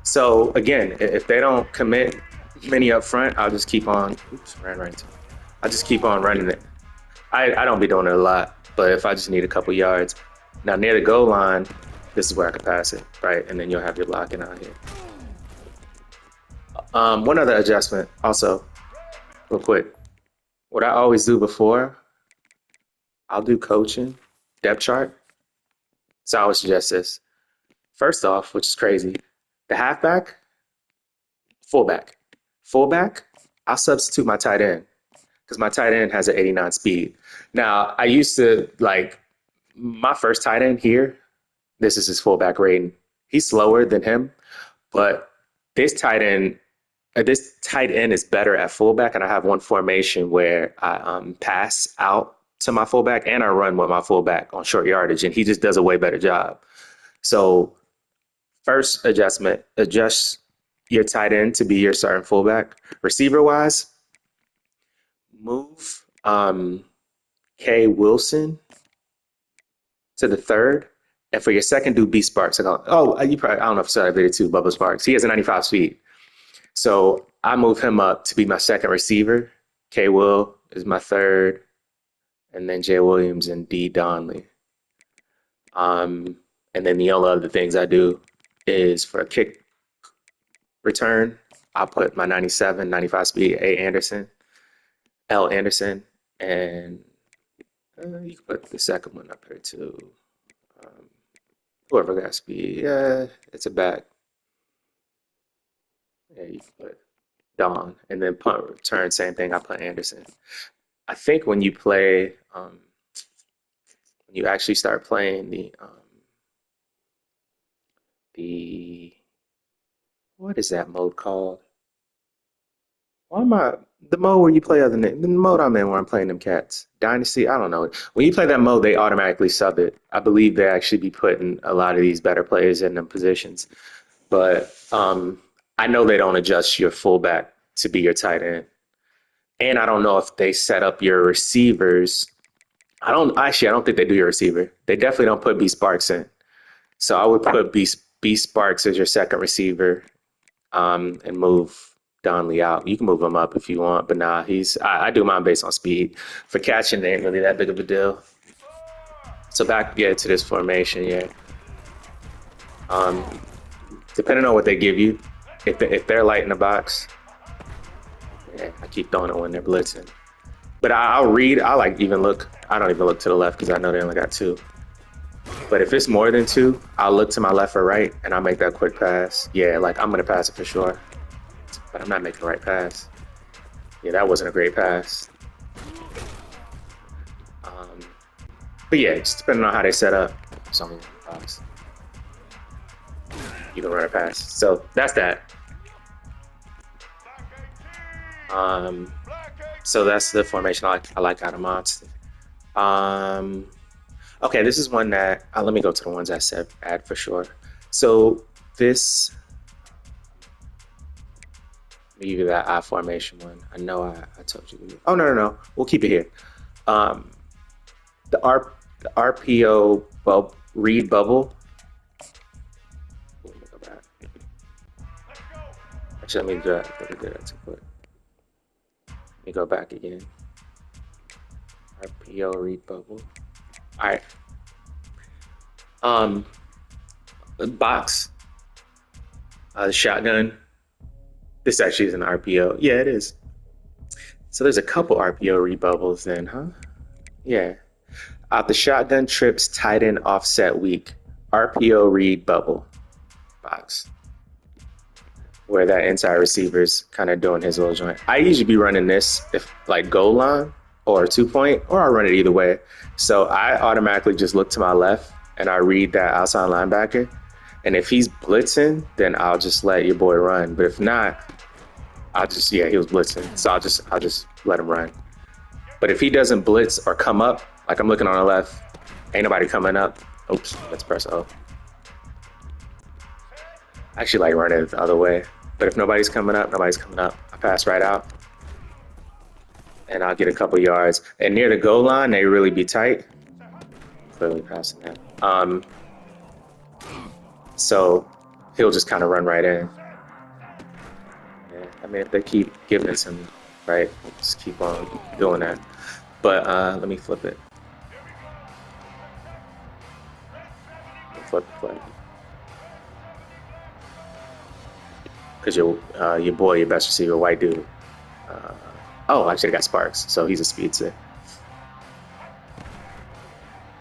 So again, if they don't commit many up front, I'll just keep on. Oops, ran right into. I just keep on running it. I don't be doing it a lot, but if I just need a couple yards, now near the goal line, this is where I can pass it, right? And then you'll have your blocking out here. One other adjustment, also, real quick. What I always do before, I'll do coaching, depth chart. So I would suggest this. First off, which is crazy, the halfback, fullback. Fullback, I'll substitute my tight end because my tight end has an 89 speed. Now, I used to like my first tight end here, this is his fullback rating. He's slower than him, but this tight end, this tight end is better at fullback, and I have one formation where I pass out to my fullback and I run with my fullback on short yardage, and he just does a way better job. So first adjustment, adjust your tight end to be your starting fullback. Receiver wise, move K Wilson to the third. And for your second, do B Sparks. Oh, you probably, I don't know if you saw that video too, Bubba Sparks. He has a 95 speed. So I move him up to be my second receiver. K Will is my third. And then Jay Williams and D Donley. And then the only other things I do is for a kick return, I'll put my 97, 95 speed A Anderson, L Anderson, and you can put the second one up here too. Um, Whoever got speed, yeah, it's a back. Yeah, you can put Don, and then punt return, same thing. I put Anderson. I think when you play, when you actually start playing the what is that mode called? Why am I the mode where you play other than the mode I'm in where I'm playing them cats? Dynasty, I don't know. When you play that mode, they automatically sub it. I believe they actually be putting a lot of these better players in them positions. But I know they don't adjust your fullback to be your tight end. And I don't know if they set up your receivers. I don't think they do your receiver. They definitely don't put B Sparks in. So I would put B Sparks as your second receiver, and move Donley out. You can move him up if you want, but nah, I do mine based on speed. For catching, they ain't really that big of a deal. So back again to this formation, yeah. Um, Depending on what they give you, if they're light in the box, yeah, I keep throwing it when they're blitzing. But I'll read. I like even look. I don't even look to the left because I know they only got two. But if it's more than two, I'll look to my left or right and I'll make that quick pass. Yeah, like I'm gonna pass it for sure, but I'm not making the right pass. Yeah, that wasn't a great pass. Um, but yeah, just depending on how they set up, something box, you can run a pass. So that's that. Um, so that's the formation I like out of mods. Um, okay, this is one that let me go to the ones I said add for sure. So this, let me give you that I formation one. I know I told you. Oh no, we'll keep it here. Um, the RPO read bubble. Let me go back. Actually, let me do that. Let me do that too quick. Let me go back again. RPO read bubble. All right. Box, shotgun. This actually is an RPO. Yeah, it is. So there's a couple RPO read bubbles then, huh? Yeah. The shotgun trips tight end offset week. RPO read bubble box. Where that inside receiver's kind of doing his little joint. I usually be running this if like goal line or 2 point, or I run it either way. So I automatically just look to my left and I read that outside linebacker. And if he's blitzing, then I'll just let your boy run. But if not, yeah, he was blitzing. So I'll just let him run. But if he doesn't blitz or come up, like I'm looking on the left, ain't nobody coming up. Oops, let's press O. I actually like running it the other way. But if nobody's coming up, I pass right out. And I'll get a couple yards. And near the goal line, they really be tight. Clearly passing that. So he'll just kind of run right in. Yeah, I mean, if they keep giving it to me, right, just keep on doing that. But let me flip it. Flip the play. Because your boy, your best receiver, white dude. Uh, oh, actually, I got Sparks, so he's a speed set.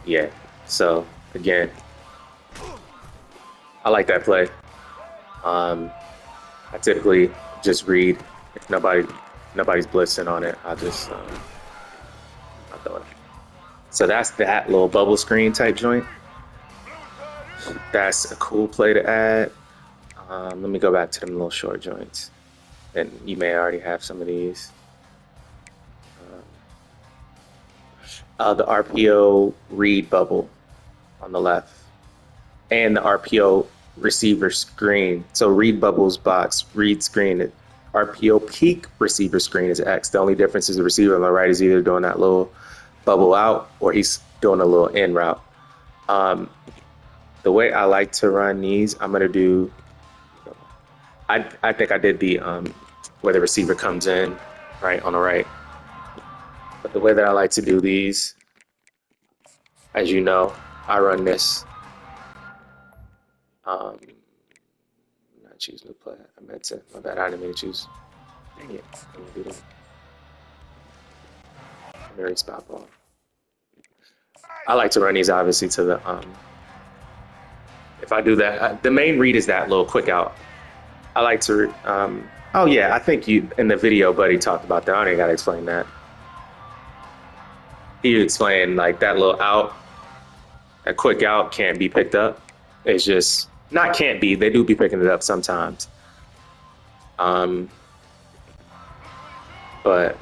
Yeah. So again, I like that play. I typically just read if nobody's blitzing on it. I'll throw it. So that's that little bubble screen type joint. That's a cool play to add. Let me go back to them little short joints. And you may already have some of these. The RPO read bubble on the left, and the RPO receiver screen. So read bubbles box, read screen. RPO peak receiver screen is X. The only difference is the receiver on the right is either doing that little bubble out or he's doing a little in route. The way I like to run these, I'm gonna do. I think I did the where the receiver comes in right on the right. But the way that I like to do these, as you know, I run this. Not choose new play. I meant to. My bad. I didn't mean to choose. Dang it. I'm gonna do that. Very spot ball. I like to run these obviously to the. If I do that, the main read is that little quick out. I like to. Oh yeah, I think you in the video, buddy talked about that. I don't even gotta explain that. He explained like that little out, that quick out can't be picked up. It's just not can't be. They do be picking it up sometimes. But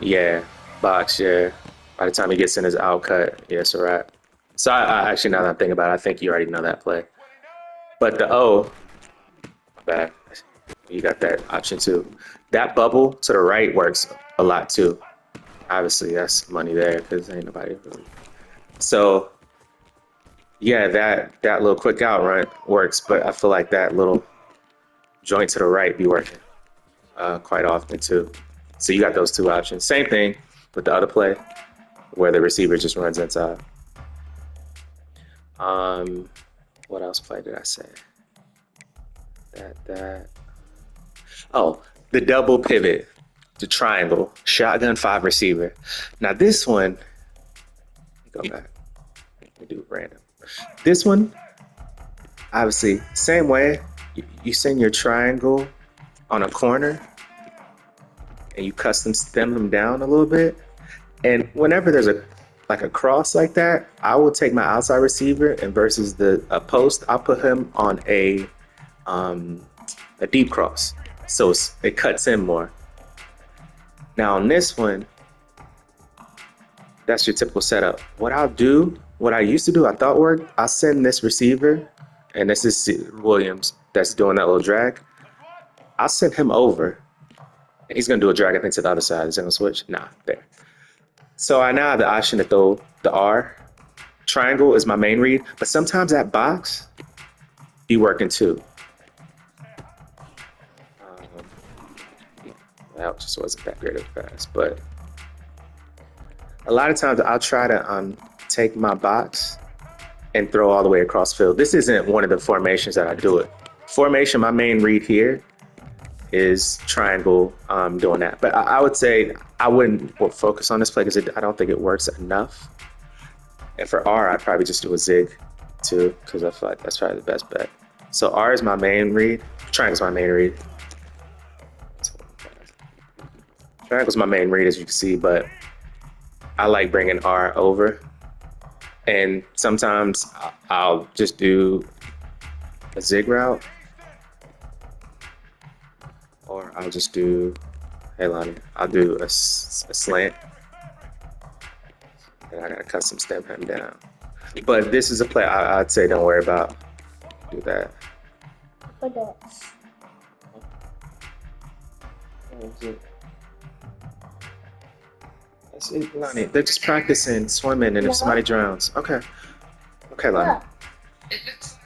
yeah, box. Yeah. By the time he gets in his out cut, yeah, it's a wrap. So I actually now that I'm thinking about it, I think you already know that play. But the O, bad. You got that option too. That bubble to the right works a lot too. Obviously, that's money there because ain't nobody really. So, yeah, that little quick out run works, but I feel like that little joint to the right be working quite often too. So you got those two options. Same thing with the other play where the receiver just runs inside. What else play did I say? That. Oh, the double pivot, the triangle, shotgun 5 receiver. Now this one, go back. Let me do it random. This one, obviously, same way. You send your triangle on a corner, and you custom stem them down a little bit. And whenever there's a cross like that, I will take my outside receiver and versus a post, I'll put him on a deep cross. So it cuts in more. Now on this one, that's your typical setup. What I used to do, I thought worked, I'll send this receiver, and this is Williams that's doing that little drag. I'll send him over, and he's gonna do a drag, I think, to the other side. Is he gonna switch? Nah, there. So I now have the option to throw the R. Triangle is my main read, but sometimes that box be working too. That just wasn't that great of a pass, but a lot of times I'll try to take my box and throw all the way across field. This isn't one of the formations that I do it. Formation, my main read here is triangle doing that. But I would say I wouldn't focus on this play because I don't think it works enough. And for R, I'd probably just do a zig too because I feel like that's probably the best bet. So R is my main read. Triangle's my main read. Triangle's my main read, as you can see, but I like bringing R over. And sometimes I'll just do a zig route. Or I'll just do, hey Lonnie, I'll do a slant. And I gotta custom stem him down. But this is a play I'd say don't worry about. Do that. For that. That's it, Lonnie. They're just practicing swimming, and if somebody drowns, okay. Okay, Lonnie.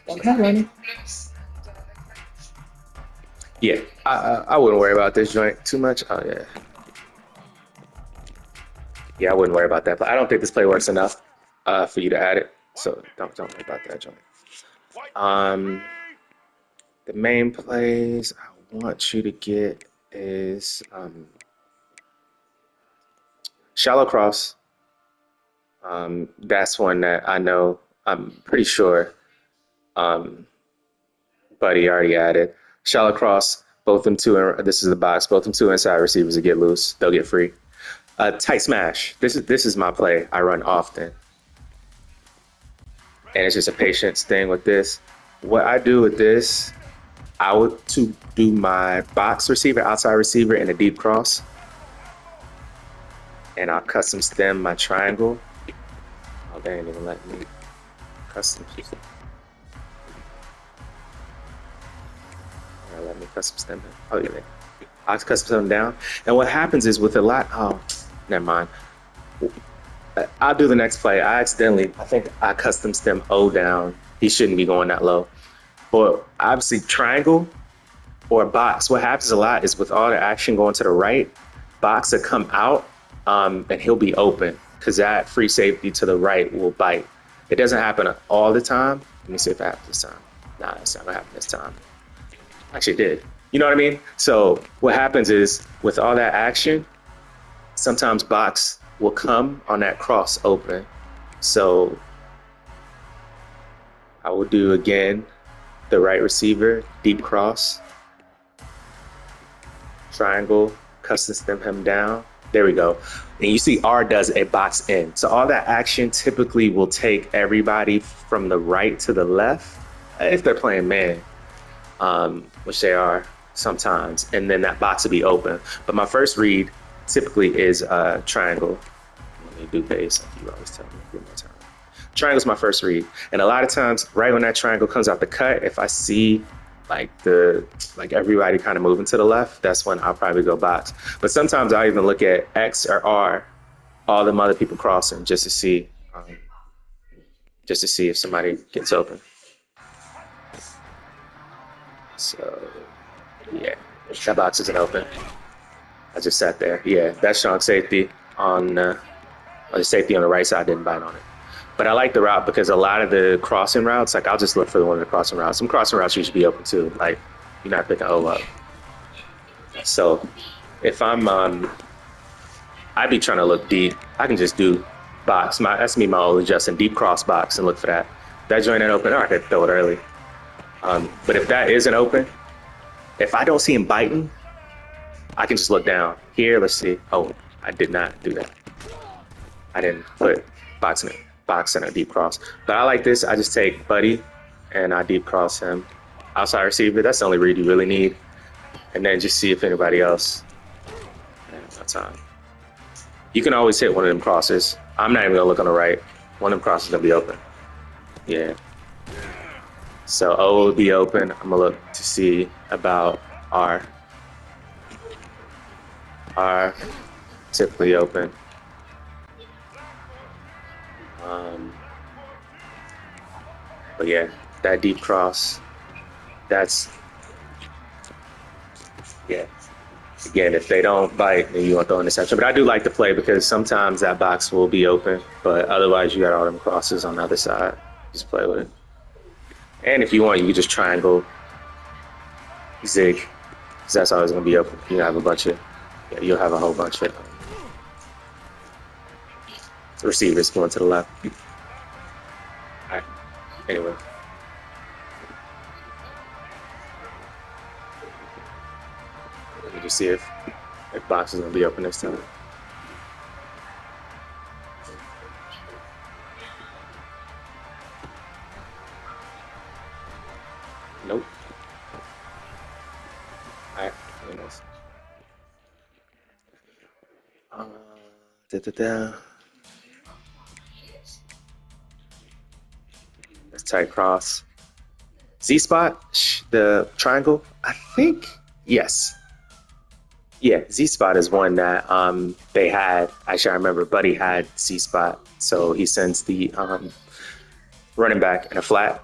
Okay, Lonnie. Yeah, I wouldn't worry about this joint too much. Oh yeah, yeah, I wouldn't worry about that. But I don't think this play works enough for you to add it. So don't worry about that joint. Um, the main plays I want you to get is shallow cross. That's one that I know. I'm pretty sure um, Buddy already added. Shallow cross. Both them two. This is the box. Both them two inside receivers will get loose. They'll get free. Tight smash. This is my play. I run often, and it's just a patience thing with this. What I do with this, I would to do my box receiver, outside receiver, and a deep cross, and I'll custom stem my triangle. Oh, they ain't even let me custom. Let me custom stem it. Oh yeah, I'll custom stem down. And what happens is with a lot. Oh, never mind. I'll do the next play. I think I custom stem O down. He shouldn't be going that low. But obviously, triangle or box, what happens a lot is with all the action going to the right, box will come out and he'll be open because that free safety to the right will bite. It doesn't happen all the time. Let me see if it happens this time. Nah, it's not gonna happen this time. Actually, it did. You know what I mean? So what happens is with all that action, sometimes box will come on that cross open. So I will do again the right receiver, deep cross, triangle, custom stem him down. There we go. And you see R does a box in. So all that action typically will take everybody from the right to the left if they're playing man, which they are sometimes. And then that box will be open. But my first read typically is triangle. Let me do base like you always tell me. Give me time. Triangle's my first read. And a lot of times, right when that triangle comes out the cut, if I see like everybody kind of moving to the left, that's when I'll probably go box. But sometimes I'll even look at X or R, all them other people crossing, just to see if somebody gets open. So yeah, that box isn't open. I just sat there. Yeah, that's strong safety on the safety on the right side didn't bite on it. But I like the route because a lot of the crossing routes, like I'll just look for the one of the crossing routes. Some crossing routes usually be open too. Like you're not picking O up. So if I'd be trying to look deep. I can just do box. That's me, my old adjusting deep cross box and look for that. That joint ain't open. All right, throw it early. But if that isn't open, if I don't see him biting, I can just look down here. Let's see. Oh, I did not do that. I didn't put box in a deep cross. But I like this. I just take Buddy and I deep cross him. Outside receiver, that's the only read you really need. And then just see if anybody else. That's time. You can always hit one of them crosses. I'm not even gonna look on the right. One of them crosses gonna be open. Yeah. So O will be open. I'm gonna look to see about R. R typically open. But yeah, that deep cross, that's, yeah. Again, if they don't bite, then you want to throw interception. But I do like the play because sometimes that box will be open, but otherwise you got all them crosses on the other side. Just play with it. And if you want, you can just triangle, zig, because that's always going to be open. You have a bunch of, yeah, you'll have a whole bunch of receivers going to the left. All right. Anyway. Let me just see if box is going to be open this time. Nope. All right. Anyways. Let's tight cross. Z spot, the triangle. I think yes. Yeah, Z spot is one that they had. Actually, I remember Buddy had Z spot, so he sends the running back in a flat.